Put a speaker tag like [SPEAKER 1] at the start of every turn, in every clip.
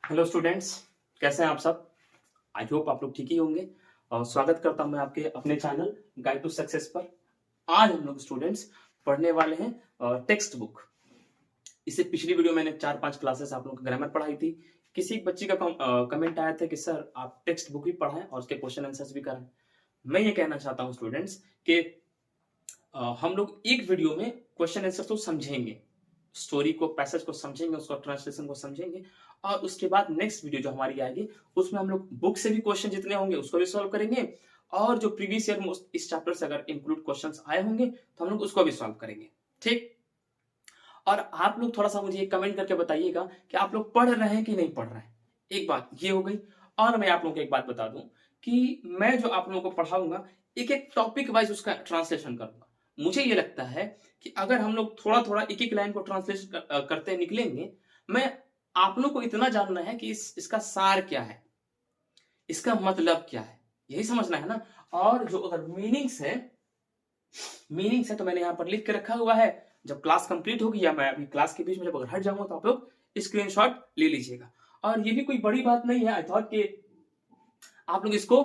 [SPEAKER 1] Hello students, कैसे हैं आप सब। आई होप आप लोग ठीक ही होंगे। और स्वागत करता हूं मैं आपके अपने चैनल गाइड टू सक्सेस पर। आज हम लोग स्टूडेंट्स पढ़ने वाले हैं टेक्स्ट बुक। इससे पिछली वीडियो मैंने 4-5 क्लासेस आप लोगों को ग्रामर पढ़ाई थी। किसी एक बच्ची का कमेंट आया था कि सर आप टेक्स्ट बुक भी पढ़ाएं और उसके क्वेश्चन आंसर्स भी कराएं। मैं ये कहना चाहता हूं स्टूडेंट्स कि हम लोग एक वीडियो में क्वेश्चन आंसर तो समझेंगे, स्टोरी को, पैसेज को समझेंगे, उसका ट्रांसलेशन को समझेंगे, और उसके बाद नेक्स्ट वीडियो जो हमारी आएगी उसमें हम लोग बुक से भी क्वेश्चन जितने होंगे उसको भी सॉल्व करेंगे, और जो प्रीवियस ईयर में इस चैप्टर से अगर इंक्लूड क्वेश्चंस आए होंगे तो हम लोग उसको भी सॉल्व करेंगे। ठीक। और आप लोग थोड़ा सा मुझे कमेंट करके बताइएगा कि आप लोग पढ़ रहे हैं कि नहीं पढ़ रहे हैं। एक बात ये हो गई। और मैं आप लोगों को एक बात बता दूं कि मैं जो आप लोगों को पढ़ाऊंगा एक एक टॉपिक वाइज उसका ट्रांसलेशन करूंगा। मुझे ये लगता है कि अगर हम लोग थोड़ा थोड़ा एक एक लाइन को ट्रांसलेट करते निकलेंगे, मैं आप लोग को इतना जानना है कि इसका सार क्या है, इसका मतलब क्या है, यही समझना है ना। और जो अगर मीनिंग्स है तो मैंने यहाँ पर लिख के रखा हुआ है। जब क्लास कंप्लीट होगी या मैं अभी क्लास के बीच में जब अगर हट जाऊंगा तो आप लोग स्क्रीनशॉट ले लीजिएगा। और ये भी कोई बड़ी बात नहीं है। आई थॉट कि आप लोग इसको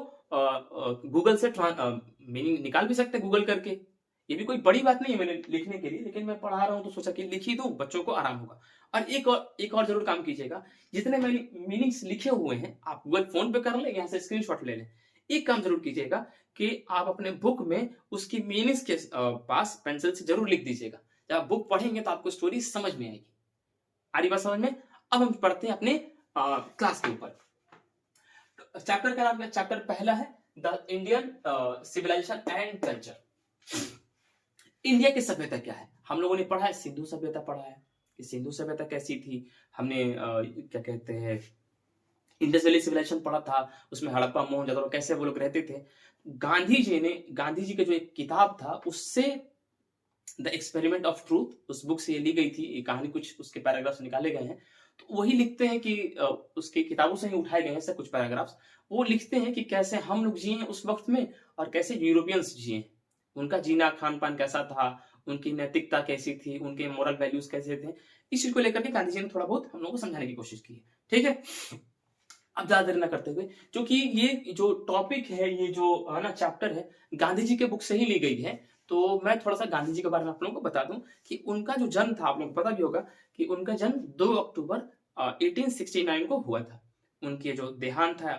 [SPEAKER 1] गूगल से मीनिंग निकाल भी सकते हैं गूगल करके। ये भी कोई बड़ी बात नहीं है मेरे लिखने के लिए, लेकिन मैं पढ़ा रहा हूं तो सोचा कि लिख ही दूं, बच्चों को आराम होगा। और एक और जरूर काम कीजिएगा। जितने मैंने मीनिंग्स लिखे हुए हैं आप गूगल फोन पे कर लें, यहाँ से स्क्रीनशॉट ले लें। एक काम जरूर कीजिएगा कि आप अपने बुक में उसकी मीनिंग्स के पास पेंसिल से जरूर लिख दीजिएगा। जब आप बुक पढ़ेंगे तो आपको स्टोरी समझ में आएगी। आ रही बात समझ में। अब हम पढ़ते हैं अपने क्लास के ऊपर। चैप्टर का नाम क्या? चैप्टर पहला है the Indian civilisation and culture. India की सभ्यता क्या है। हम लोगों ने पढ़ा है सिंधु सभ्यता पढ़ा है कि सिंधु सभ्यता कैसी थी। हमने क्या कहते हैं इंडस वैली सिविलाइजेशन पढ़ा था, उसमें हड़प्पा मोहनजोदड़ो कैसे वो लोग रहते थे। गांधी जी का जो एक किताब था उससे द एक्सपेरिमेंट ऑफ ट्रूथ, उस बुक से ये ली गई थी ये कहानी, कुछ उसके पैराग्राफ्स निकाले गए हैं। तो वही लिखते हैं कि उसकी किताबों से ही उठाए गए हैं सब कुछ पैराग्राफ्स। वो लिखते हैं कि कैसे हम लोग जिए उस वक्त में और कैसे यूरोपियंस जिए, उनका जीना खान पान कैसा था, उनकी नैतिकता कैसी थी, उनके मोरल वैल्यूज कैसे थे। इस चीज को लेकर के गांधी जी ने थोड़ा बहुत हम लोग को समझाने की कोशिश की है। ठीक है। अब ज्यादा देर न करते हुए, क्योंकि ये जो टॉपिक है, ये जो है ना चैप्टर है, गांधी जी के बुक से ही ली गई है, तो मैं थोड़ा सा गांधी जी के बारे में आप लोगों को बता दूं कि उनका जो जन्म था, आप लोगों को पता भी होगा कि उनका जन्म 2 अक्टूबर 1869 को हुआ था। उनकी जो देहांत था,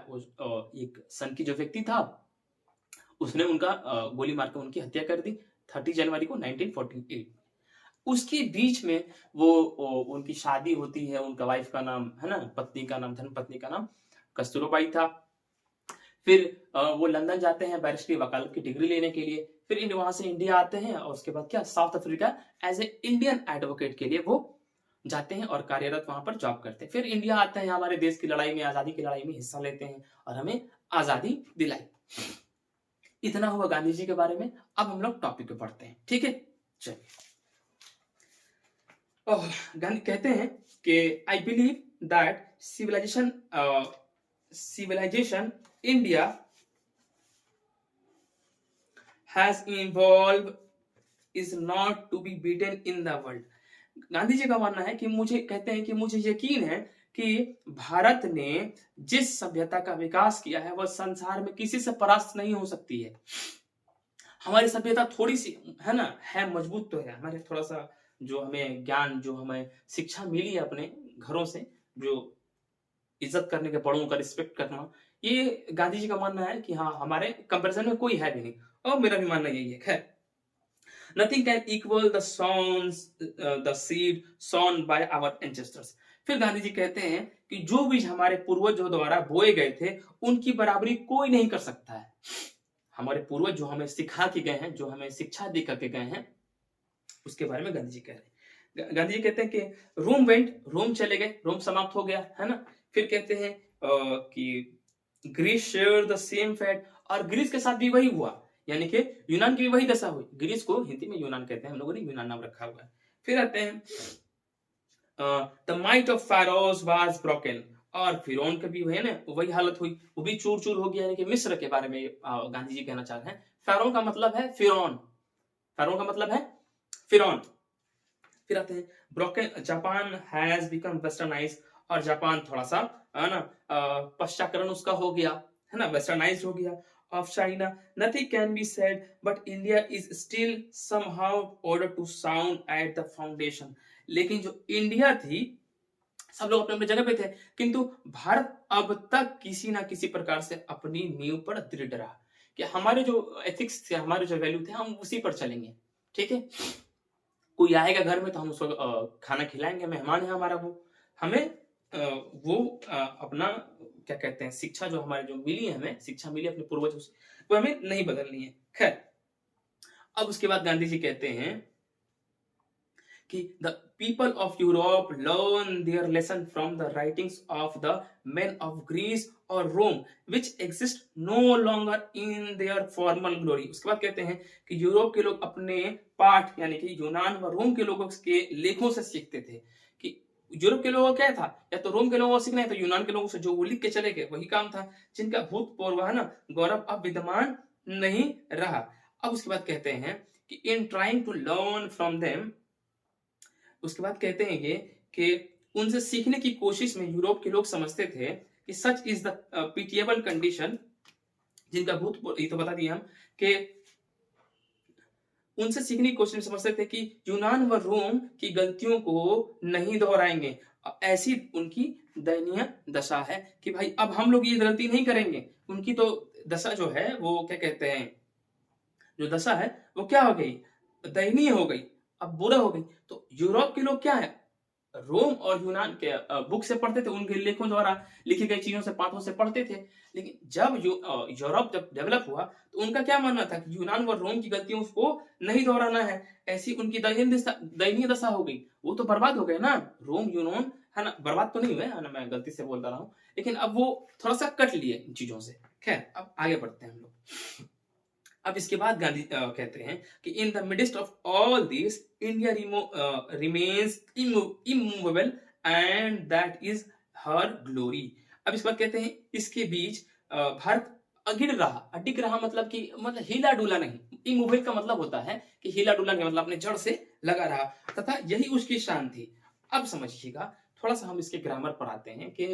[SPEAKER 1] एक सन की जो व्यक्ति था उसने उनका गोली मारकर उनकी हत्या कर दी 30 जनवरी को 1948। उसके बीच में वो उनकी शादी होती है, उनका वाइफ का नाम है ना, पत्नी का नाम, धर्मपत्नी का नाम कस्तूरबाई था। फिर वो लंदन जाते हैं बैरिस्ट्री वकालत की डिग्री लेने के लिए। फिर वहां से इंडिया आते हैं और उसके बाद क्या South Africa as a Indian advocate के लिए वो जाते हैं और कार्यरत वहां पर जॉब करते हैं। फिर इंडिया आते हैं, हमारे देश की लड़ाई में, आजादी की लड़ाई में हिस्सा लेते हैं और हमें आजादी दिलाई। इतना हुआ गांधी जी के बारे में। अब हम लोग टॉपिक पे पढ़ते हैं। ठीक है, चलिए। गांधी कहते हैं कि I believe that civilization India has evolved is not to be beaten in the world। Gandhi ji का मानना है कि मुझे कहते हैं कि मुझे यकीन है कि भारत ने जिस सभ्यता का विकास किया है वह संसार में किसी से परास्त नहीं हो सकती है। हमारी सभ्यता थोड़ी सी है ना, है मजबूत तो है, हमारे थोड़ा सा जो हमें ज्ञान, जो हमें शिक्षा मिली है अपने घरों से, जो इज्जत करने के, बड़ों का रिस्पेक्ट करना, ये गांधी जी का मानना है कि हाँ हमारे कंपैरिजन में कोई है भी नहीं। और मेरा भी मानना यही है। खैर, nothing can equal the seed sown by our ancestors. फिर गांधी जी कहते हैं कि जो बीज हमारे पूर्वजों द्वारा बोए गए थे उनकी बराबरी कोई नहीं कर सकता है। हमारे पूर्वज जो हमें सिखा के गए हैं, जो हमें शिक्षा दे करके गए हैं, उसके बारे में गांधी जी कह रहे हैं। गांधी जी कहते हैं कि रोम चले गए, रोम समाप्त हो गया है ना। फिर कहते हैं कि Greece share the same fate, और ग्रीस के साथ भी वही हुआ, यानी कि यूनान की भी वही दशा हुई। ग्रीस को हिंदी में यूनान कहते हैं, हम लोगों ने यूनान नाम रखा हुआ है। फिर आते हैं the might of Feroz was broken, और फिरौन का भी है ना वही हालत हुई, वो भी चूर चूर हो गया। यानी कि मिस्र के बारे में गांधी जी कहना चाह रहे हैं। फेरोन का मतलब है फिरौन, फेरोन का मतलब है फिरौन। फिर आते हैं broken, Japan has become westernised, और जापान थोड़ा सा है ना पश्चाकरण उसका हो गया, है ना, वेस्टर्नाइज हो गया of China. Nothing can be said, but India is still somehow ordered to sound at the foundation. लेकिन जो इंडिया थी सब लोग अपने अपने जगह पे थे, किंतु भारत अब तक किसी ना किसी प्रकार से अपनी नींव पर दृढ़ रहा कि हमारे जो एथिक्स थे, हमारे जो वैल्यू थे, हम उसी पर चलेंगे। ठीक है, कोई आएगा घर में तो हम उसको खाना खिलाएंगे, मेहमान है हमारा वो, हमें वो अपना क्या कहते हैं शिक्षा जो हमारे जो मिली है, हमें शिक्षा मिली अपने पूर्वजों से, वो हमें नहीं बदलनी है। खैर, अब उसके बाद गांधी जी कहते हैं कि the people of Europe learn their lesson from the writings of the men of Greece और Rome which exist no longer in their formal glory. उसके बाद कहते हैं कि यूरोप के लोग अपने पाठ यानी कि यूनान व रोम के लोगों के लेखों से सीखते थे। कि यूरोप के लोगों क्या था, या तो रोम के लोगों को सीखना है, तो यूनान के लोगों से जो वो लिख के चले गए वही काम था, जिनका भूतपूर्व है ना गौरव अब विद्यमान नहीं रहा। अब उसके बाद कहते हैं कि in trying to learn from them, उसके बाद कहते हैं ये कि उनसे सीखने की कोशिश में यूरोप के लोग समझते थे कि such is the pitiable condition, जिनका भूतपूर्व ये तो बता दिया हम कि उनसे सीखने की कोशिश में समझते थे कि यूनान व रोम की गलतियों को नहीं दोहराएंगे। ऐसी उनकी दयनीय दशा है कि भाई अब हम लोग ये गलती नहीं करेंगे। उनकी तो दशा जो है वो क्या कहते हैं, जो दशा है वो क्या हो गई, दयनीय हो गई, अब बुरा हो गई। तो यूरोप के लोग क्या है, रोम और यूनान के बुक से पढ़ते थे, उनके लेखों द्वारा लिखी गई चीजों से, पाठों से पढ़ते थे। लेकिन जब यूरोप जब डेवलप हुआ तो उनका क्या मानना था कि यूनान व रोम की गलतियों को नहीं दोहराना है। ऐसी उनकी दयनीय दशा हो गई, वो तो बर्बाद हो गए ना, रोम यूनान है ना, बर्बाद तो नहीं हुए है ना, मैं गलती से बोल रहा हूँ, लेकिन अब वो थोड़ा सा कट लिए इन चीजों से। खैर, अब आगे बढ़ते हैं हम लोग। अब इसके बाद गांधी कहते हैं कि in the midst of all this India remains immovable and that is her glory. अब इसके बाद कहते हैं इसके बीच भारत अडिग रहा मतलब कि मतलब हिला डुला नहीं। इमूवेबल का मतलब होता है कि हिला डुला नहीं, मतलब अपने जड़ से लगा रहा, तथा यही उसकी शान थी। अब समझिएगा, थोड़ा सा हम इसके ग्रामर पर आते हैं कि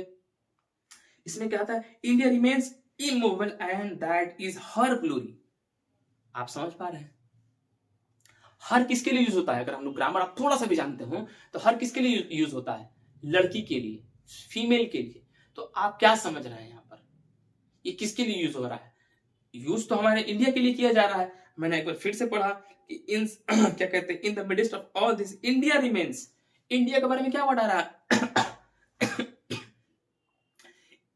[SPEAKER 1] इसमें क्या आता है, India remains immovable and that is her glory. आप समझ पा रहे हैं, हर किसके लिए यूज होता है? अगर हम लोग ग्रामर आप थोड़ा सा भी जानते हो तो हर किसके लिए यूज होता है? लड़की के लिए, फीमेल के लिए। तो आप क्या समझ रहे हैं यहां पर, ये किसके लिए यूज हो रहा है? यूज तो हमारे इंडिया के लिए किया जा रहा है। मैंने एक बार फिर से पढ़ा कि इन क्या कहते हैं, in the midst of all this India remains. India के बारे में क्या वर्ड आ रहा है?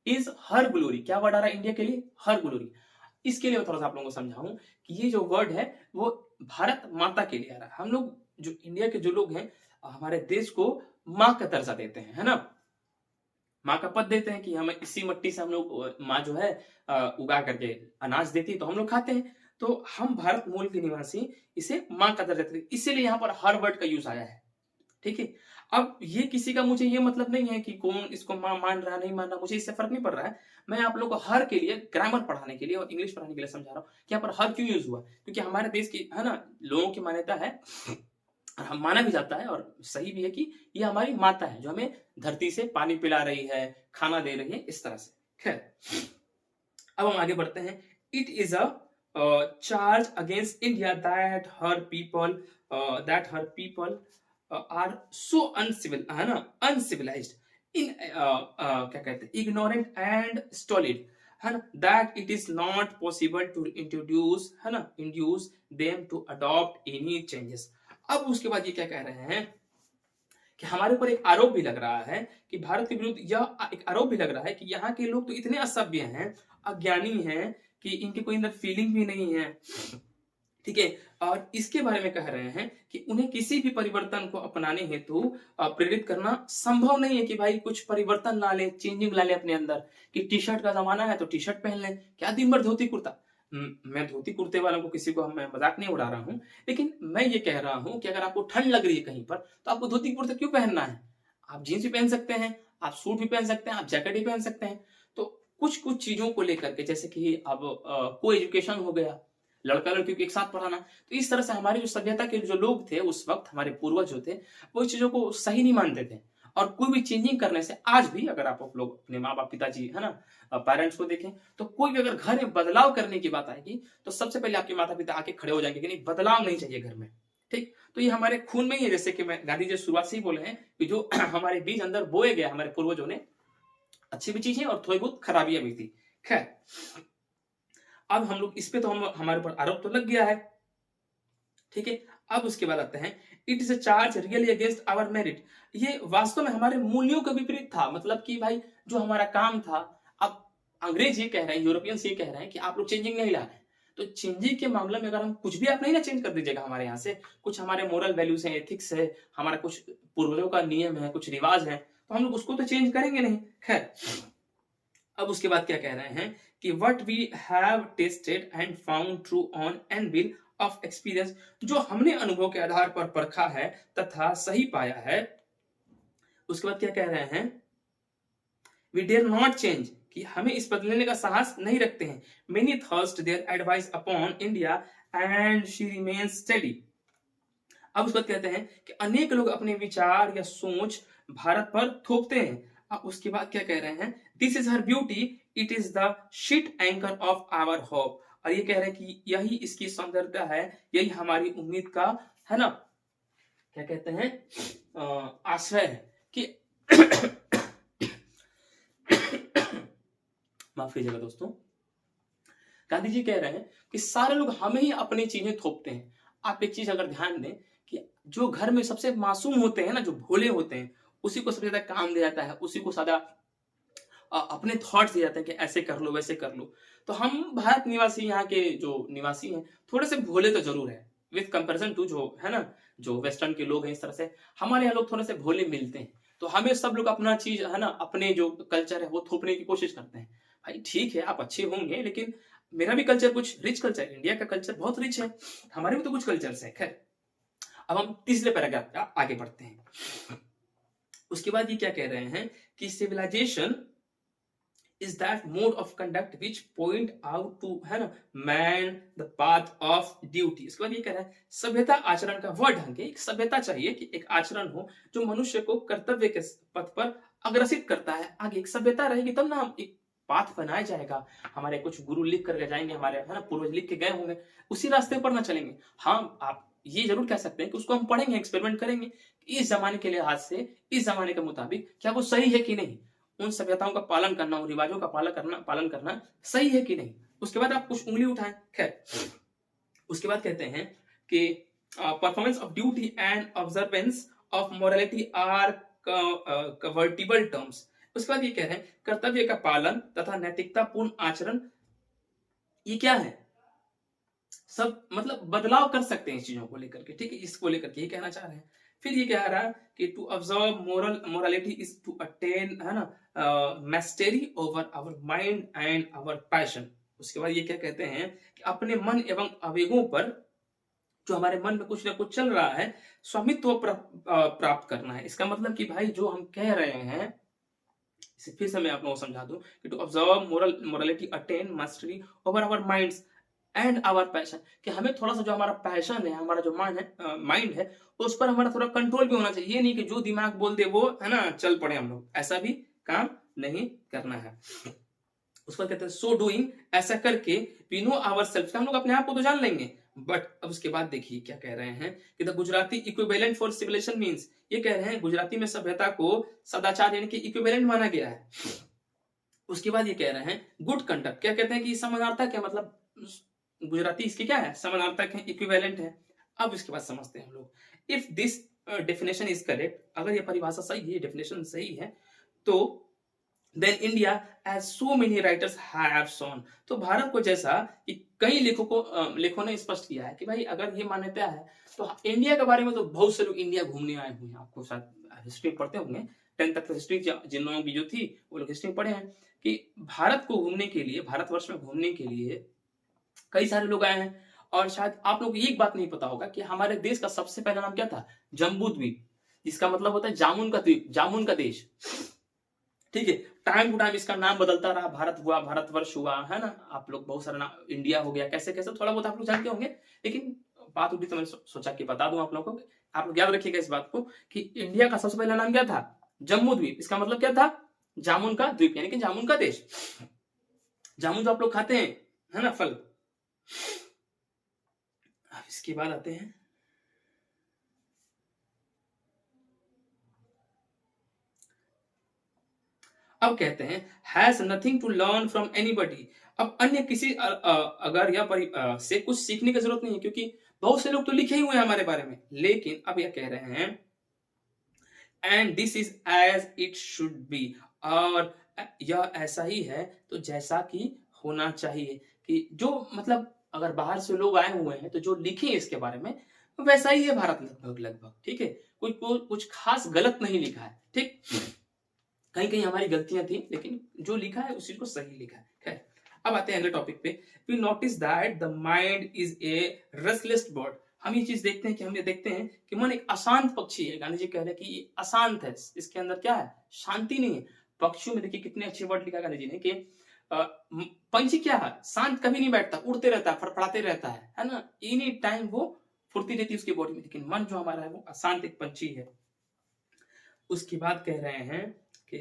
[SPEAKER 1] Is her glory. क्या वर्ड आ रहा है इंडिया के लिए? Her glory. इसके लिए मैं थोड़ा सा आप लोगों को समझाऊं कि ये जो वर्ड है वो भारत माता के लिए आ रहा है। हम लोग जो इंडिया के जो लोग हैं, हमारे देश को माँ का दर्जा देते हैं, है ना, माँ का पद देते हैं कि हमें इसी मट्टी से हम लोग, माँ जो है उगा करके अनाज देती है तो हम लोग खाते हैं। तो हम भारत मूल के निवासी इसे माँ का दर्जा देते हैं, इसीलिए यहाँ पर हर वर्ड का यूज आया है। ठीक है, अब ये किसी का मुझे ये मतलब नहीं है कि कौन इसको मां मान रहा नहीं मान रहा, मुझे इससे फर्क नहीं पड़ रहा है। मैं आप लोगों को हर के लिए ग्रामर पढ़ाने के लिए और इंग्लिश पढ़ाने के लिए समझा रहा हूँ कि यहाँ पर हर क्यों यूज हुआ, क्योंकि हमारे देश की है ना लोगों की मान्यता है, और हम माना भी जाता है और सही भी है कि ये हमारी माता है जो हमें धरती से पानी पिला रही है, खाना दे रही है, इस तरह से। खैर, अब हम आगे बढ़ते हैं। It is a charge against India that her people are so uncivil, है ना, अनसिविलाइज्ड इन क्या कहते हैं, इग्नोरेंट एंड स्टॉलिड, है ना, that it is not possible to introduce, है ना, induce them to adopt any changes. अब उसके बाद ये क्या कह रहे हैं कि हमारे ऊपर एक आरोप भी लग रहा है कि भारत के विरुद्ध यह एक आरोप भी लग रहा है कि यहाँ के लोग तो इतने असभ्य हैं, अज्ञानी हैं कि इनके कोई अंदर फीलिंग भी नहीं है। ठीक है, और इसके बारे में कह रहे हैं कि उन्हें किसी भी परिवर्तन को अपनाने हेतु प्रेरित करना संभव नहीं है कि भाई कुछ परिवर्तन ला ले, चेंजिंग ला ले अपने अंदर, कि टी शर्ट का जमाना है तो टी शर्ट पहन लें, क्या दिन भर धोती कुर्ता। मैं धोती कुर्ते वालों को किसी को मैं मजाक नहीं उड़ा रहा हूं, लेकिन मैं ये कह रहा हूं कि अगर आपको ठंड लग रही है कहीं पर तो आपको धोती कुर्ता क्यों पहनना है? आप जींस भी पहन सकते हैं, आप सूट भी पहन सकते हैं, आप जैकेट भी पहन सकते हैं। तो कुछ कुछ चीजों को लेकर के, जैसे कि अब को एजुकेशन हो गया, लड़का लड़की को एक साथ पढ़ाना, तो इस तरह से हमारी जो सभ्यता के जो लोग थे उस वक्त, हमारे पूर्वज जो थे, वो इस चीजों को सही नहीं मानते थे। और कोई भी चेंजिंग करने से आज भी अगर आप लोग अपने माँ बाप पिताजी है ना पेरेंट्स को देखें तो कोई भी अगर घर में बदलाव करने की बात आएगी तो सबसे पहले आपके माता पिता आके खड़े हो जाएंगे कि नहीं बदलाव नहीं चाहिए घर में। ठीक, तो ये हमारे खून में ही है। जैसे कि मैं गांधी जी शुरुआत से ही बोले हैं कि जो हमारे बीज अंदर बोए गए हमारे पूर्वजों ने, अच्छी भी चीजें और थोड़ी बहुत खराबियां भी थी। खैर, अब हम लोग इस पे तो हमारे ऊपर आरोप तो लग गया है। ठीक है, अब उसके बाद आते हैं it is a charge really against our merit. ये वास्तव में हमारे मूल्यों के विपरीत था। मतलब कि भाई जो हमारा काम था, अब अंग्रेज ये कह रहे हैं, यूरोपियंस ये कह रहे हैं कि आप लोग चेंजिंग नहीं ला रहे हैं। तो चेंजिंग के मामले में अगर हम कुछ भी आप नहीं ना चेंज कर दीजिएगा हमारे यहाँ से, कुछ हमारे मोरल वैल्यूज है, एथिक्स है, हमारा कुछ पूर्वजों का नियम है, कुछ रिवाज है, तो हम लोग उसको तो चेंज करेंगे नहीं। खैर, अब उसके बाद क्या कह रहे हैं कि what we have tested and found true on anvil of experience, जो हमने अनुभव के आधार पर परखा है तथा सही पाया है। उसके बाद क्या कह रहे हैं, वी डेयर नॉट चेंज, कि हमें इस बदलने का साहस नहीं रखते हैं। Many thrust their advice upon India and she remains steady. अब उसके बाद कहते हैं कि अनेक लोग अपने विचार या सोच भारत पर थोपते हैं। अब उसके बाद क्या कह रहे हैं, this is her beauty, it is the sheet anchor of our hope. और ये कह रहे हैं कि यही इसकी सौंदर्यता है, यही हमारी उम्मीद का है ना क्या कहते हैं आश्रय है कि माफ कीजिएगा दोस्तों, गांधी जी कह रहे हैं कि सारे लोग हमें ही अपनी चीजें थोपते हैं। आप एक चीज अगर ध्यान दें कि जो घर में सबसे मासूम होते हैं ना, जो भोले होते हैं, उसी को सबसे ज्यादा काम दिया जाता है, उसी को ज्यादा अपने थॉट्स दिए जाते हैं कि ऐसे कर लो वैसे कर लो। तो हम भारत निवासी, यहाँ के जो निवासी हैं, थोड़े से भोले तो जरूर है विथ कंपेरिजन टू जो है ना जो वेस्टर्न के लोग हैं। इस तरह से हमारे यहाँ लोग थोड़े से भोले मिलते हैं। तो हमें सब लोग अपना चीज है ना, अपने जो कल्चर है वो थोपने की कोशिश करते हैं। भाई ठीक है, आप अच्छे होंगे, लेकिन मेरा भी कल्चर कुछ रिच कल्चर, इंडिया का कल्चर बहुत रिच है, हमारे भी तो कुछ कल्चर्स है। खैर, अब हम तीसरे पैराग्राफ पे आगे बढ़ते हैं। उसके बाद ये क्या कह रहे हैं कि civilisation is that mode of conduct which point out to है ना man the path of duty। इसके बाद ये कह रहा है सभ्यता आचरण का वह ढंग है। एक सभ्यता चाहिए कि एक आचरण हो जो मनुष्य को कर्तव्य के पथ पर अग्रसित करता है। आगे एक सभ्यता रहेगी तब ना हम एक पाथ बनाया जाएगा। हमारे कुछ गुरु लिख करके जाएंगे, हमारे है ना पूर्वज लिख के गए होंगे, उसी रास्ते पर ना चलेंगे। हाँ, आप ये जरूर कह सकते हैं कि उसको हम पढ़ेंगे, एक्सपेरिमेंट करेंगे कि इस जमाने के लिहाज से, इस जमाने के मुताबिक क्या वो सही है कि नहीं, उन सभ्यताओं का पालन करना, उन रिवाजों का पालन करना सही है कि नहीं। उसके बाद आप कुछ उंगली उठाएं। खैर, उसके बाद कहते हैं कि performance of duty and observance of morality are convertible terms. उसके बाद ये कह रहे हैं कर्तव्य का पालन तथा नैतिकता पूर्ण आचरण, ये क्या है, सब मतलब बदलाव कर सकते हैं इस चीजों को लेकर के। ठीक है, इसको लेकर के ये कहना चाह रहे हैं। फिर ये कह रहा है कि to observe morality is to attain है ना mastery over our mind and our passion. उसके बाद ये क्या कहते हैं कि अपने मन एवं आवेगों पर, जो हमारे मन में कुछ ना कुछ चल रहा है, स्वामित्व प्राप्त करना है। इसका मतलब कि भाई जो हम कह रहे हैं, इसे फिर से मैं आप लोगों को समझा दूं कि to observe morality attain mastery over our minds and our passion, कि हमें थोड़ा सा जो हमारा पैशन है, हमारा जो माइंड है, उस पर हमारा थोड़ा कंट्रोल भी होना चाहिए। ये नहीं कि जो दिमाग बोल दे वो है ना चल पड़े हम लोग, ऐसा भी काम नहीं करना है। उसको कहते हैं सो डूइंग, ऐसा करके वी नो आवर सेल्फ, हम लोग अपने आप को तो जान लेंगे। बट अब उसके बाद देखिए क्या कह रहे हैं कि the Gujarati equivalent for civilisation means, ये कह रहे हैं गुजराती में सभ्यता को सदाचार यानी कि इक्विवेलेंट माना गया है। उसके बाद ये कह रहे हैं गुड कंडक्ट, क्या कहते हैं कि समानार्थक है, मतलब गुजराती इसके क्या है, समानार्थक है, इक्विवेलेंट है। अब इसके बाद समझते हैं हम लोग, if this definition is correct, अगर ये परिभाषा सही है, डेफिनेशन सही है, तो then India as so many writers have shown, तो भारत को जैसा कि कई लेखों ने स्पष्ट किया है कि भाई अगर ये मान्यता है तो इंडिया के बारे में तो बहुत से लोग इंडिया घूमने आए हुए हैं। आपको शायद हिस्ट्री पढ़ते होंगे, 10th तक हिस्ट्री जिन लोगों की जो थी वो लोग हिस्ट्री पढ़े हैं कि भारत को घूमने के लिए, भारतवर्ष में घूमने के लिए कई सारे लोग आए हैं। और शायद आप लोग को एक बात नहीं पता होगा कि हमारे देश का सबसे पहला नाम क्या था, जम्बू द्वीप, जिसका मतलब होता है जामुन का द्वीप, जामुन का देश। ठीक है, टाइम टू टाइम इसका नाम बदलता रहा, भारत हुआ, भारतवर्ष हुआ, है ना, आप लोग बहुत सारा नाम, इंडिया हो गया, कैसे कैसे थोड़ा बहुत आप लोग जानते होंगे, लेकिन बात उठी तो मैंने सोचा कि बता दूं आप लोगों को। आप लोग याद रखिएगा इस बात को कि इंडिया का सबसे पहला नाम क्या था, जम्मू द्वीप, इसका मतलब क्या था? जामुन का द्वीप, यानी कि जामुन का देश। जामुन जो आप लोग खाते हैं, है ना, फल। इसके बाद आते हैं, अब कहते हैं has nothing to learn from anybody. अब अन्य किसी अगर या से कुछ सीखने की जरूरत नहीं है, क्योंकि बहुत से लोग तो लिखे ही हुए हैं हमारे बारे में, लेकिन अब यह कह रहे हैं and this is as it should be, और यह ऐसा ही है तो जैसा कि होना चाहिए, कि जो मतलब अगर बाहर से लोग आए हुए हैं तो जो लिखे इसके बारे में वैसा ही है भारत लगभग लगभग, ठीक है। कुछ खास गलत नहीं लिखा है, ठीक। कहीं कहीं हमारी गलतियां थी, लेकिन जो लिखा है उस चीज को सही लिखा है। खैर, अब आते हैं अगले टॉपिक पे। We notice that the mind is a restless bird. हम ये चीज देखते हैं कि हम ये देखते हैं कि मन एक अशांत पक्षी है। गांधी जी कह रहे हैं कि ये अशांत है, इसके अंदर क्या है? शांति नहीं है। पक्षियों में देखिए कितने अच्छे वर्ड लिखा गांधी जी ने कि पंछी क्या है? शांत कभी नहीं बैठता, उड़ते रहता है, फड़फड़ाते रहता है ना, एनी टाइम वो फुर्ती रहती है उसकी बॉडी में। लेकिन मन जो हमारा है वो अशांत एक पंछी है। उसके बाद कह रहे हैं कि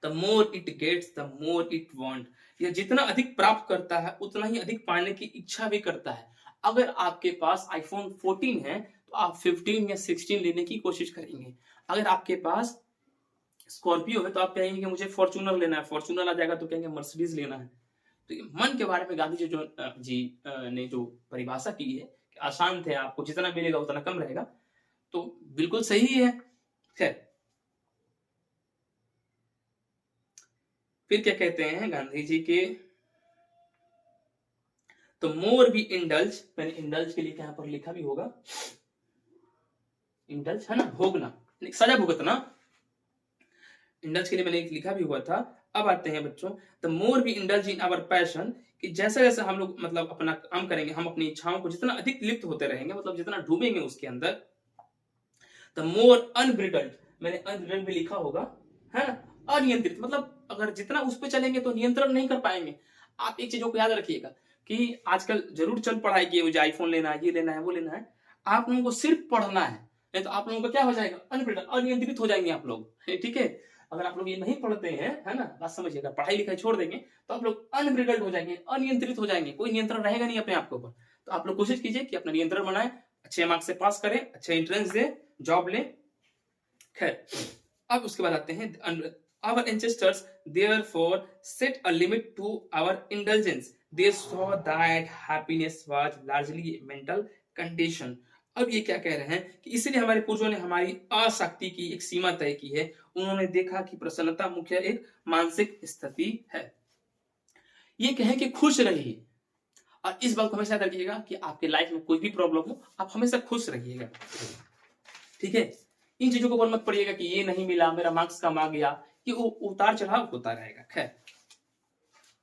[SPEAKER 1] the more it gets the more it want. यह जितना अधिक प्राप्त करता है उतना ही अधिक पाने की इच्छा भी करता है। अगर आपके पास आईफोन 14 है तो आप 15 या 16 लेने की कोशिश करेंगे। अगर आपके पास स्कॉर्पियो है तो आप कहेंगे कि मुझे फॉर्च्यूनर लेना है, फॉर्च्यूनर आ जाएगा तो कहेंगे मर्सिडीज लेना है। तो ये मन के बारे में गांधी जी ने जो परिभाषा की है कि अशांत है, आपको जितना मिलेगा उतना कम रहेगा, तो बिल्कुल सही है। खैर, फिर क्या कहते हैं गांधी जी के, तो मोर भी इंडल्ज, मैंने इंडल्ज के लिए यहाँ पर लिखा भी होगा, इंडल्ज है ना, भोगना, सजा भुगतना। इंडल्ज के लिए मैंने एक लिखा भी हुआ था। अब आते हैं बच्चों, the more we indulge in our passion, कि जैसे जैसे हम लोग मतलब अपना काम करेंगे, हम अपनी इच्छाओं को जितना अधिक लिप्त होते रहेंगे, मतलब जितना डूबेंगे उसके अंदर, द मोर अनब्रिडल्ड, मैंने अनब्रिडल्ड भी लिखा होगा, है ना, अनियंत्रित, मतलब अगर जितना उस पर चलेंगे तो नियंत्रण नहीं कर पाएंगे। आप एक चीजों को याद रखिएगा कि आजकल जरूर चल पड़ा है कि मुझे आईफोन लेना है, ये लेना है, वो लेना है, आप लोगों को सिर्फ पढ़ना है, नहीं तो आप लोगों का क्या हो जाएगा? अनब्रिडल्ड, अनियंत्रित हो जाएंगे आप लोग, ठीक है। अगर आप लोग ये नहीं पढ़ते हैं, है ना, बात समझिएगा, पढ़ाई लिखाई छोड़ देंगे तो आप लोग अनब्रिडल्ड हो जाएंगे, अनियंत्रित हो जाएंगे, कोई नियंत्रण रहेगा नहीं अपने आप के ऊपर। तो आप लोग कोशिश कीजिए कि अपना नियंत्रण बनाए, अच्छे मार्क्स से पास करें, अच्छे एंट्रेंस दे, जॉब लें। खैर, अब उसके बाद आते हैं, our ancestors therefore set a limit to our indulgence. They saw that happiness was largely a mental condition. अब ये क्या कह रहे हैं कि इसलिए हमारे पूर्वजों ने हमारी आसक्ति की एक सीमा तय की है। उन्होंने देखा कि प्रसन्नता मुख्य एक मानसिक स्थिति है। ये कहें कि खुश रहिए, और इस बात को हमेशा याद रखिएगा कि आपके लाइफ में कोई भी प्रॉब्लम हो, आप हमेशा खुश रहिएगा, ठीक है। इन चीजों को ऊपर मत पड़िएगा कि ये नहीं मिला, मेरा मार्क्स कम आ गया, ये उतार चढ़ाव होता रहेगा। खैर,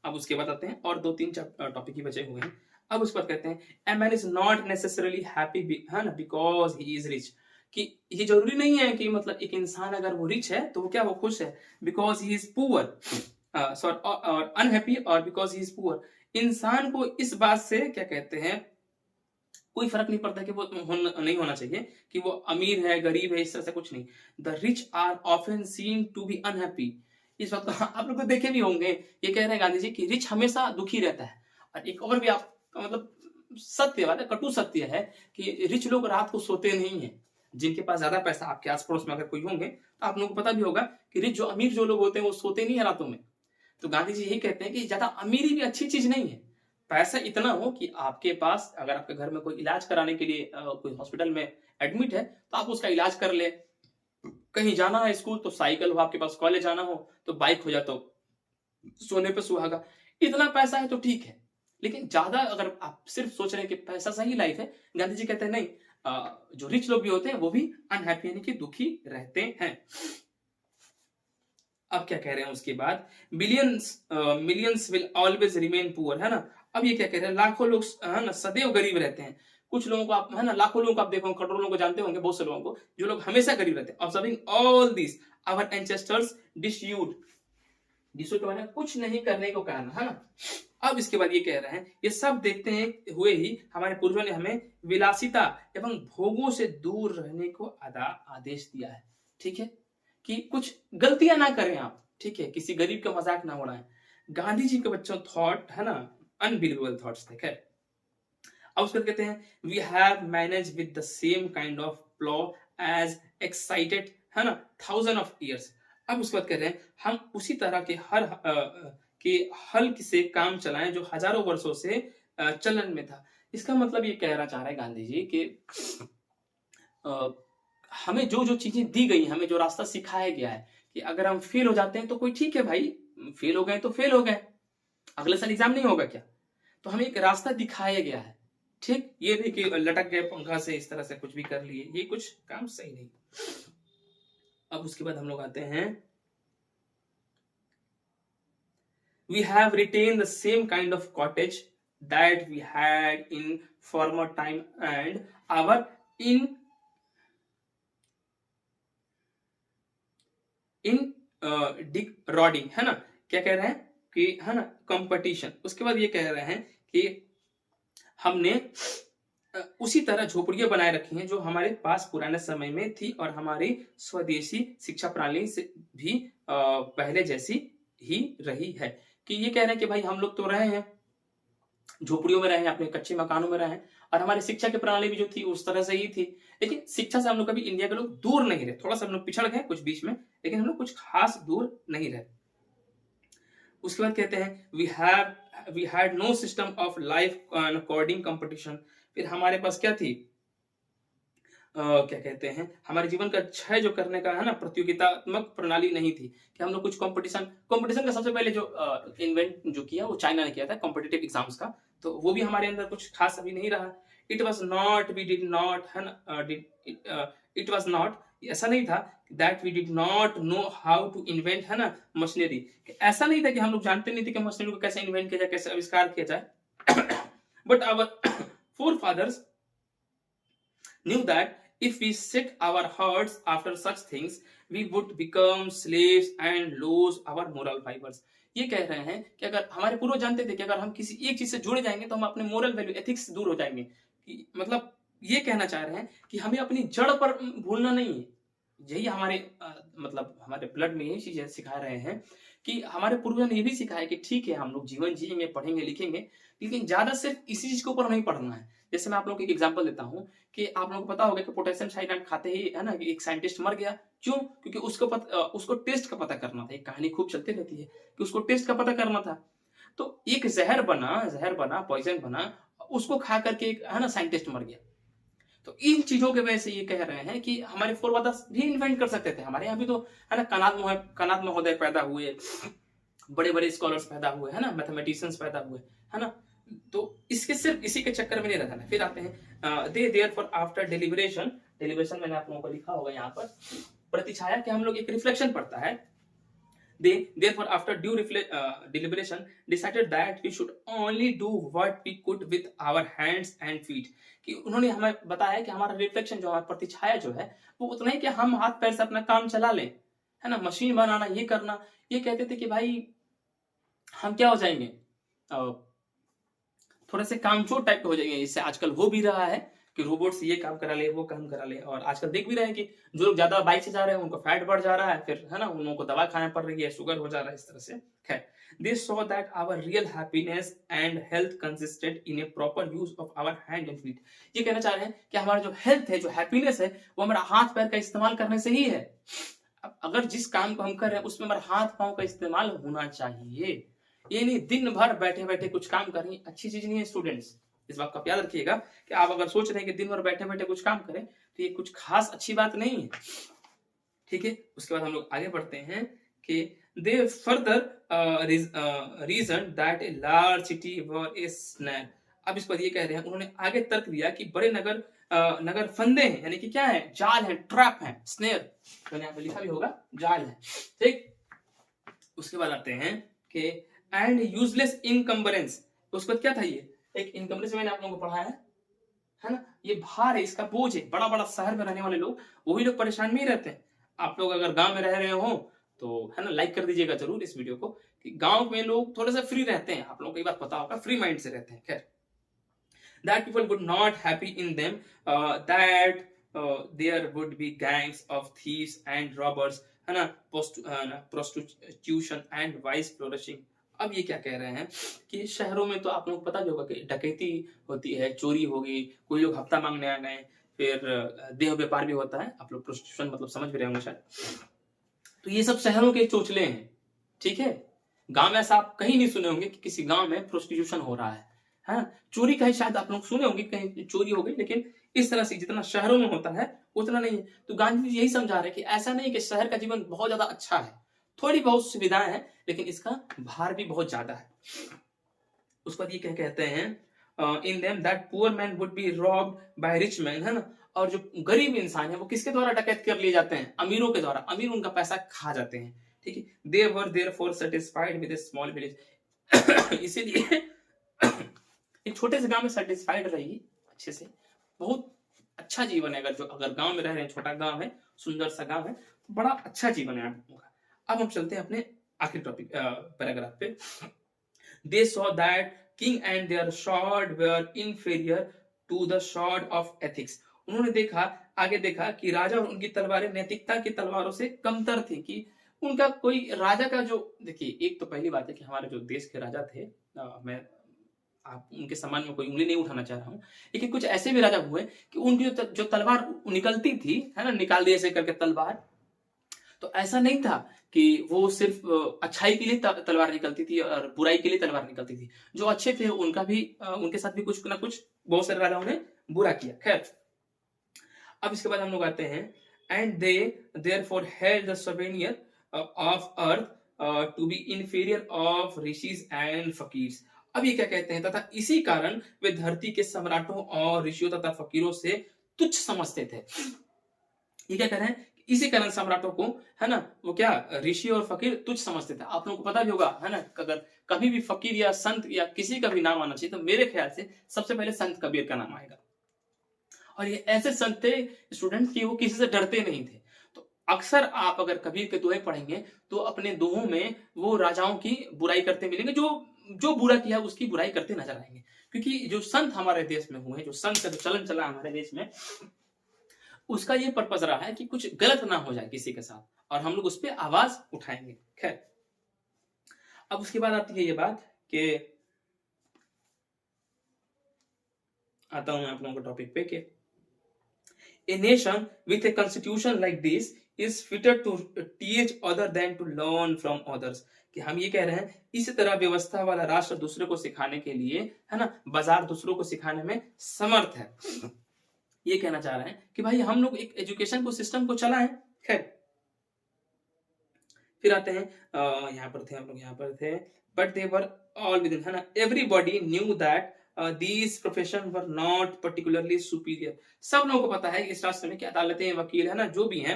[SPEAKER 1] अब उसके बाद आते हैं, और 2-3 टॉपिक ही बचे हुए हैं। अब उस पर कहते हैं a man is not necessarily happy, है ना, बिकॉज ही इज रिच, कि ये जरूरी नहीं है कि मतलब एक इंसान अगर वो रिच है तो वो क्या, वो खुश है, because he is poor, sorry, और अनहैप्पी, और बिकॉज ही इज पुअर। इंसान को इस बात से क्या कहते हैं, कोई फर्क नहीं पड़ता कि वो नहीं होना चाहिए कि वो अमीर है, गरीब है, इस तरह से कुछ नहीं। The rich are often seen to be unhappy. इस बात को आप लोग तो देखे भी होंगे, ये कह रहे हैं गांधी जी कि रिच हमेशा दुखी रहता है। और एक और भी आप मतलब सत्य बात है, कटु सत्य है कि रिच लोग रात को सोते नहीं है। जिनके पास ज्यादा पैसा, आपके आस पड़ोस में अगर कोई होंगे तो आप लोगों को पता भी होगा कि रिच जो अमीर जो लोग होते हैं वो सोते नहीं है रातों में। तो गांधी जी यही कहते हैं कि ज्यादा अमीरी भी अच्छी चीज नहीं है। पैसा इतना हो कि आपके पास, अगर आपके घर में कोई इलाज कराने के लिए कोई हॉस्पिटल में एडमिट है तो आप उसका इलाज कर ले, कहीं जाना है स्कूल तो साइकिल हो आपके पास, कॉलेज जाना हो तो बाइक हो, जा तो सोने पे सुहागा, इतना पैसा है तो ठीक है। लेकिन ज्यादा अगर आप सिर्फ सोच रहे हैं कि पैसा सही लाइफ है, गांधी जी कहते हैं नहीं, जो रिच लोग भी होते हैं वो भी अनहैप्पी यानी कि दुखी रहते हैं। अब क्या कह रहे हैं उसके बाद, millions will always remain poor, है ना। अब ये क्या कह रहे हैं, लाखों लोग, है ना, सदैव गरीब रहते हैं। कुछ लोगों को आप, है ना, लाखों लोगों को आप देखो, करोड़ों लोगों को जानते होंगे, बहुत से लोगों को जो लोग हमेशा गरीब रहते हैं। Observing all this our ancestors dissuade, dissuade माने कुछ नहीं करने को कारण, है ना। अब इसके बाद ये कह रहे हैं, ये सब देखते हैं हुए ही हमारे पूर्वजों ने हमें विलासिता एवं भोगों से दूर रहने को आदेश दिया है, ठीक है। कि कुछ गलतियां ना करें आप, ठीक है, किसी गरीब का मजाक ना उड़ाएं। गांधी जी के बच्चों थॉट है ना, अनबिलीवेबल थॉट्स थे। खैर, अब उसके बाद कहते हैं we have manage with the same kind of plough as existed, है ना, थाउजेंड ऑफ ईयर्स। अब उसके बाद कह रहे हैं हम उसी तरह के के हल से काम चलाएं जो हजारों वर्षों से चलन में था। इसका मतलब ये कहना चाह रहे हैं गांधी जी कि हमें जो जो चीजें दी गई, हमें जो रास्ता सिखाया गया है कि अगर हम फेल हो जाते हैं तो कोई ठीक है भाई, फेल हो गए तो फेल हो गए, अगले साल एग्जाम नहीं होगा क्या, तो हमें एक रास्ता दिखाया गया है। ठीक, ये नहीं कि लटक गए पंखा से इस तरह से कुछ भी कर लिए, ये कुछ काम सही नहीं। अब उसके बाद हम लोग आते हैं we have retained the same kind of cottage that we had in former time and our in डिक रॉडिंग, है ना, क्या कह रहे हैं कि है ना कंपटीशन। उसके बाद ये कह रहे हैं कि हमने उसी तरह झोपड़ियां बनाए रखी हैं जो हमारे पास पुराने समय में थी और हमारी स्वदेशी शिक्षा प्रणाली से भी पहले जैसी ही रही है। कि ये कह रहे हैं कि भाई हम लोग तो रहे हैं झोपड़ियों में रहे हैं, अपने कच्चे मकानों में रहे हैं, और हमारी शिक्षा की प्रणाली भी जो थी उस तरह से ही थी, लेकिन शिक्षा से हम लोग कभी इंडिया के लोग दूर नहीं रहे, थोड़ा सा हम लोग पिछड़ गए कुछ बीच में, लेकिन हम लोग कुछ खास दूर नहीं रहे। उसके बाद कहते हैं we had no system of life according competition. फिर हमारे पास क्या थी, क्या कहते हैं, हमारे जीवन का क्षय जो करने का है ना प्रतियोगितात्मक प्रणाली नहीं थी कि हम लोग कुछ कंपटीशन का सबसे पहले जो इन्वेंट जो किया वो चाइना ने किया था कॉम्पिटिटिव एग्जाम्स का, तो वो भी हमारे अंदर कुछ खास अभी नहीं रहा। It was not we did not है ना इट वॉज नॉट, ऐसा नहीं था that we did not know how to invent, है ना, मशीनरी। ऐसा नहीं था कि हम लोग जानते नहीं थे कि मशीनरी को कैसे इन्वेंट किया जाए, कैसे आविष्कार किया जाए। But our forefathers knew that if we set our hearts after such things we would become slaves and lose our moral fibers। ये कह रहे हैं कि अगर हमारे पूर्वज जानते थे कि अगर हम किसी एक चीज से जुड़े जाएंगे तो हम अपने मोरल वैल्यू एथिक्स से दूर हो जाएंगे। कि मतलब ये कहना चाह रहे हैं कि हमें अपनी जड़ पर भूलना नहीं है। यही हमारे मतलब हमारे ब्लड में यही चीजें सिखा रहे हैं कि हमारे पूर्वजों ने ये भी सिखाया कि ठीक है हम लोग जीवन जिएंगे, पढ़ेंगे लिखेंगे, लेकिन ज्यादा सिर्फ इसी चीज के ऊपर नहीं पढ़ना है। जैसे मैं आप लोगों को एक एग्जांपल देता हूँ कि आप लोगों को पता होगा कि पोटेशियम साइनाइड खाते ही है ना कि एक साइंटिस्ट मर गया। क्यों? क्योंकि उसको टेस्ट का पता करना था। एक कहानी खूब चलती रहती है कि उसको टेस्ट का पता करना था, तो एक जहर बना पॉइजन बना, उसको खा करके है ना साइंटिस्ट मर गया। तो इन चीजों के वजह से ये कह रहे हैं कि हमारे फोरफादर्स भी इन्वेंट कर सकते थे। हमारे यहाँ भी तो है ना कनाद महोदय पैदा हुए, बड़े बड़े स्कॉलर्स पैदा हुए, है ना, मैथमेटिशियंस पैदा हुए, है ना। तो इसके सिर्फ इसी के चक्कर में नहीं रहता है। फिर आते हैं दे देयरफॉर आफ्टर डेलिब्रेशन मैंने आप लोगों को लिखा होगा यहाँ पर प्रतिछाया कि हम लोग एक रिफ्लेक्शन पढ़ता है। They therefore after due deliberation decided that we should only do what we could with our hands and feet। कि उन्होंने हमें बताया कि हमारा रिफ्लेक्शन जो है, प्रतिछाया जो है, वो उतना ही कि हम हाथ पैर से अपना काम चला लें, है ना, मशीन बनाना ये करना। ये कहते थे कि भाई हम क्या हो जाएंगे, थोड़े से कामचोर टाइप के हो जाएंगे। इससे आजकल हो भी रहा है कि रोबोट से ये काम करा ले वो काम करा ले, और आजकल देख भी रहे हैं कि जो लोग ज्यादा बाइक से जा रहे हैं उनको फैट बढ़ जा रहा है, फिर है ना उन लोगों को दवा खाना पड़ रही है, शुगर हो जा रहा है, इस तरह से। खैर, they saw that our real happiness and health consisted in a proper use of our hand and feet. ये कहना चाह रहे हैं कि हमारा जो हेल्थ है, जो हैप्पीनेस है, वो हमारा हाथ पैर का इस्तेमाल करने से ही है। अब अगर जिस काम को हम कर रहे हैं उसमें हमारा हाथ पांव का इस्तेमाल होना चाहिए। ये नहीं दिन भर बैठे बैठे कुछ काम करनी अच्छी चीज नहीं है। स्टूडेंट्स, इस बात का याद रखिएगा कि आप अगर सोच रहे हैं कि दिन भर बैठे बैठे कुछ काम करें तो ये कुछ खास अच्छी बात नहीं है। ठीक है, उसके बाद हम लोग आगे बढ़ते हैं कि they further reason that a large city were a snare. अब इस पर ये कह रहे हैं, उन्होंने आगे तर्क दिया कि बड़े नगर फंदे हैं, यानी कि क्या है, जाल है, ट्रैप है, स्नेर, मैंने यहाँ पे लिखा भी होगा जाल है। ठीक, उसके बाद आते हैं कि एंड यूजलेस इनकम्बरेंस। उसके बाद क्या था, ये एक इनकम्बरेंस मैंने आप लोगों को पढ़ाया है ना, ये भार है, इसका बोझ है। बड़ा बड़ा शहर में रहने वाले लोग, वही लोग परेशान में ही रहते हैं। आप लोग अगर गांव में रह रहे हो तो है ना लाइक कर दीजिएगा जरूर इस वीडियो को, कि गांव में लोग थोड़ा सा फ्री रहते हैं, आप लोगों को ये बात पता होगा, फ्री माइंड से रहते हैं। खैर, that people would not happy in them that there would be gangs of thieves and robbers है ना, प्रोस्टिट्यूशन एंड वाइस फ्लोरिशिंग। अब ये क्या कह रहे हैं कि शहरों में तो आप लोग को पता भी होगा कि डकैती होती है, चोरी होगी, कोई लोग हफ्ता मांगने आ गए, फिर देह व्यापार भी होता है। आप लोग प्रोस्टिट्यूशन मतलब समझ भी रहे होंगे शायद। तो ये सब शहरों के चोचले हैं, ठीक है। गांव में ऐसा आप कहीं नहीं सुने होंगे कि किसी गांव में प्रोस्टिट्यूशन हो रहा है। हाँ, चोरी कहीं शायद आप लोग सुने होंगे कहीं चोरी हो गई, लेकिन इस तरह से जितना शहरों में होता है उतना नहीं है। तो गांधी जी यही समझा रहे हैं कि ऐसा नहीं कि शहर का जीवन बहुत ज्यादा अच्छा है, थोड़ी बहुत सुविधाएं हैं, लेकिन इसका भार भी बहुत ज्यादा है। उसके बाद ये क्या कहते हैं, in them that poor man would be robbed by rich man, है ना। और जो गरीब इंसान है वो किसके द्वारा डकैत कर लिए जाते हैं, अमीरों के द्वारा, अमीर उनका पैसा खा जाते हैं, ठीक है। They were therefore satisfied with a small village. इसीलिए एक छोटे से गांव में सेटिस्फाइड रहिए अच्छे से, बहुत अच्छा जीवन है। अगर गांव में रह रहे हैं, छोटा गांव है, सुंदर सा गांव है, तो बड़ा अच्छा जीवन है आप लोगों का। अब हम चलते हैं अपने आखिरी टॉपिक पैराग्राफ पे। They saw that king and their sword were inferior to the sword of ethics. उन्होंने देखा, आगे देखा कि राजा और उनकी तलवारें नैतिकता की तलवारों से कमतर थी। कि उनका कोई राजा का जो, देखिए एक तो पहली बात है कि हमारे जो देश के राजा थे, मैं आप उनके सम्मान में कोई उंगली नहीं उठाना चाह रहा हूँ, लेकिन कुछ ऐसे भी राजा हुए कि उनकी जो तलवार निकलती थी, है ना, निकाल दिए ऐसे करके तलवार, तो ऐसा नहीं था कि वो सिर्फ अच्छाई के लिए तलवार निकलती थी और बुराई के लिए तलवार निकलती थी। जो अच्छे थे उनका भी उनके साथ भी कुछ ना कुछ बहुत सारे राजाओं ने बुरा किया। खैर, अब इसके बाद हम लोग आते हैं, and they therefore held the souvenir of earth to be inferior of rishis and fakirs. अब ये क्या कहते हैं, तथा इसी कारण वे धरती के सम्राटों और ऋषियों तथा फकीरों से तुच्छ समझते थे। ये क्या कह रहे हैं, इसी कारण सम्राटों को, है ना, वो क्या ऋषि और फकीर तुच्छ समझते थे। आप लोगों को पता भी होगा, है ना, अगर कभी भी फकीर या संत या किसी का भी नाम आना चाहिए तो मेरे ख्याल से सबसे पहले संत कबीर का नाम आएगा। और ये ऐसे संत थे स्टूडेंट की वो किसी से डरते नहीं थे। तो अक्सर आप अगर कबीर के दोहे पढ़ेंगे तो अपने दोहों में वो राजाओं की बुराई करते मिलेंगे, जो जो बुरा किया उसकी बुराई करते नजर आएंगे। क्योंकि जो संत हमारे देश में हुए, जो संत का जो चलन चला हमारे देश में, उसका ये पर्पज रहा है कि कुछ गलत ना हो जाए किसी के साथ और हम लोग उस पर आवाज उठाएंगे। खैर, अब उसके बाद आती है ये बात कि आता हूं मैं आप लोगों को टॉपिक पे कि A nation with a constitution like this is fitter to teach other than to learn from others. कि हम ये कह रहे हैं, इसी तरह व्यवस्था वाला राष्ट्र दूसरे को सिखाने के लिए, है ना, बाजार दूसरों को सिखाने में समर्थ है। ये कहना चाह रहे हैं कि भाई हम लोग एक एजुकेशन को सिस्टम को चलाएं। खैर, फिर आते हैं, यहाँ पर थे हम लोग, यहाँ पर थे, but they were all with in, है ना, everybody knew that these profession were not particularly superior. सब लोगों को पता है कि इस राष्ट्र में कि अदालतें, वकील, है ना, जो भी हैं,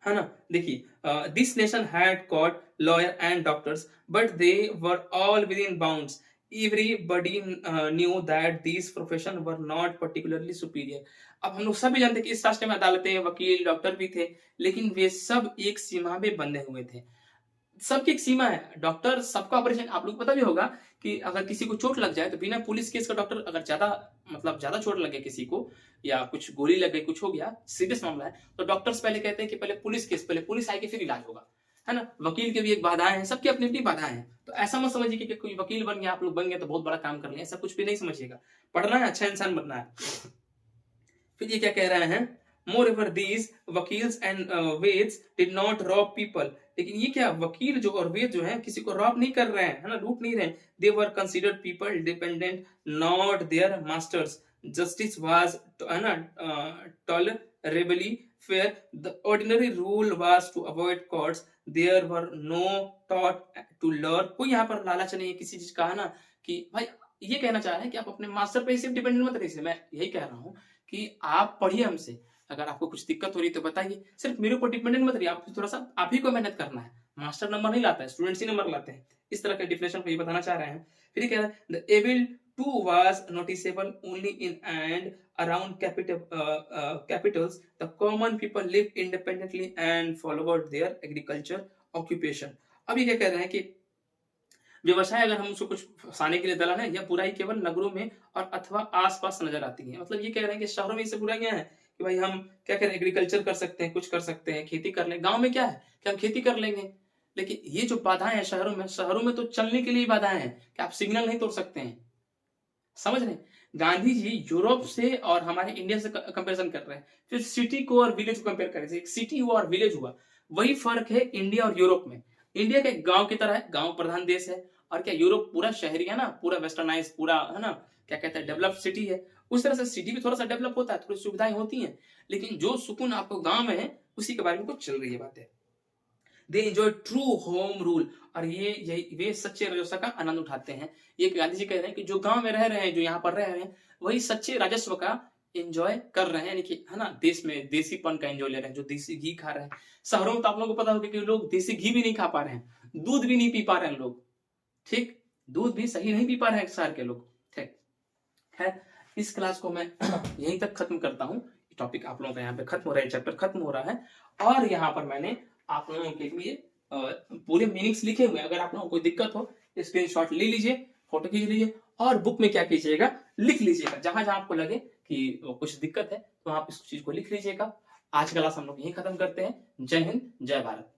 [SPEAKER 1] है ना, देखिए, this nation had cot lawyer and doctors but they were all with in bounds. Everybody knew that this profession were not particularly superior. अब हम लोग सभी जानते हैं कि इस राष्ट्र में अदालतें, वकील, डॉक्टर भी थे, लेकिन वे सब एक सीमा में बंधे हुए थे। सबकी एक सीमा है। डॉक्टर सबका ऑपरेशन, आप लोग पता भी होगा कि अगर किसी को चोट लग जाए तो बिना पुलिस केस का डॉक्टर, अगर ज्यादा चोट लगे किसी को या कुछ गोली लग गई, कुछ हो गया, सीरियस मामला है, तो डॉक्टर्स पहले कहते हैं कि पहले पुलिस केस, पहले पुलिस आएगी फिर इलाज होगा, है ना। वकील के भी एक बाधाएं हैं, सबकी अपनी अपनी बाधाएं हैं। तो ऐसा मत समझिए कि कोई वकील बन गया, आप लोग बन गए तो बहुत बड़ा काम कर लिया, ऐसा कुछ भी नहीं समझिएगा। पढ़ना है, अच्छा इंसान बनना है। फिर ये क्या कह रहे हैं, moreover these vakils and vaids did not rob people। लेकिन ये क्या, वकील जो और वेद जो है किसी को रॉब नहीं कर रहे हैं, है ना, लूट नहीं रहे हैं। They were considered people dependent, not their masters. Justice was, है ना, tolerably fair. The ordinary rule was to avoid courts. There were no taught to learn। कोई यहाँ पर लालच नहीं है किसी चीज का, है ना, कि भाई ये कहना चाह रहे हैं कि आप अपने मास्टर पे सिर्फ डिपेंडेंट मत रहिए। मैं यही कह रहा हूँ कि आप पढ़िए हमसे, अगर आपको कुछ दिक्कत हो रही है तो बताइए, सिर्फ मेरे ऊपर डिपेंडेंट मत रहिए। आप थोड़ा सा आप ही को मेहनत करना है, मास्टर नंबर नहीं लाता है, स्टूडेंट्स ही नंबर लाते हैं। इस तरह के डिफिनेशन को ये बताना चाह रहे हैं। फिर कह रहे हैं, the evil too was noticeable only in and around capitals. The common people live independently and followed their agriculture occupation. अब ये क्या कह रहे हैं कि व्यवसाय अगर हम उसको कुछ फंसाने के लिए दलाल है, यह बुराई केवल नगरों में और अथवा आसपास नजर आती है। मतलब ये कह रहे हैं कि शहरों में इससे बुराइयां हैं कि भाई हम क्या करें, एग्रीकल्चर कर सकते हैं, कुछ कर सकते हैं, खेती कर लें। गांव में क्या है कि हम खेती कर लेंगे। लेकिन ये जो बाधाएं हैं शहरों में तो चलने के लिए बाधाएं हैं कि आप सिग्नल नहीं तोड़ सकते हैं। समझ रहे हैं? गांधी जी यूरोप से और हमारे इंडिया से कंपैरिजन कर रहे हैं, फिर सिटी को और विलेज को कंपेयर कर रहे हैं। एक सिटी हुआ और विलेज हुआ, वही फर्क है इंडिया और यूरोप में। इंडिया का एक गांव की तरह है, गांव प्रधान देश है, और क्या यूरोप पूरा शहरी है ना, पूरा वेस्टर्नाइज, पूरा है ना, क्या कहते हैं, डेवलप्ड सिटी है। उस तरह से सिटी भी थोड़ा सा डेवलप होता है, थोड़ी सुविधाएं होती हैं, लेकिन जो सुकून आपको गांव में है उसी के बारे में कुछ चल रही है बातें। They enjoy true home rule, और वे सच्चे राजस्व का आनंद उठाते हैं। ये गांधी जी कह रहे हैं कि जो गांव में रह रहे हैं, जो यहाँ पर रह रहे हैं, वही सच्चे राजस्व का एंजॉय कर रहे हैं, यानी कि है ना, देश में देसीपन का एंजॉय ले रहे हैं, जो देसी घी खा रहे हैं। शहरों में तो आप लोगों को पता होगा कि लोग देसी घी भी नहीं खा पा रहे हैं, दूध भी नहीं पी पा रहे हैं लोग। ठीक, दूध भी सही नहीं पी पा रहे हैं शहर के लोग। ठीक है, इस क्लास को मैं यहीं तक खत्म करता हूँ। टॉपिक आप लोगों का यहाँ पे खत्म हो रहा है, चैप्टर खत्म हो रहा है। और यहाँ पर मैंने आप लोगों के लिए पूरे मीनिंग्स लिखे हुए हैं। अगर आप लोगों को कोई दिक्कत हो, स्क्रीनशॉट ले लीजिए, फोटो खींच लीजिए, और बुक में क्या कीजिएगा, लिख लीजिएगा। जहां जहां आपको लगे कि कुछ दिक्कत है तो आप इस चीज को लिख लीजिएगा। आज का क्लास हम लोग यहीं खत्म करते हैं। जय हिंद, जय भारत।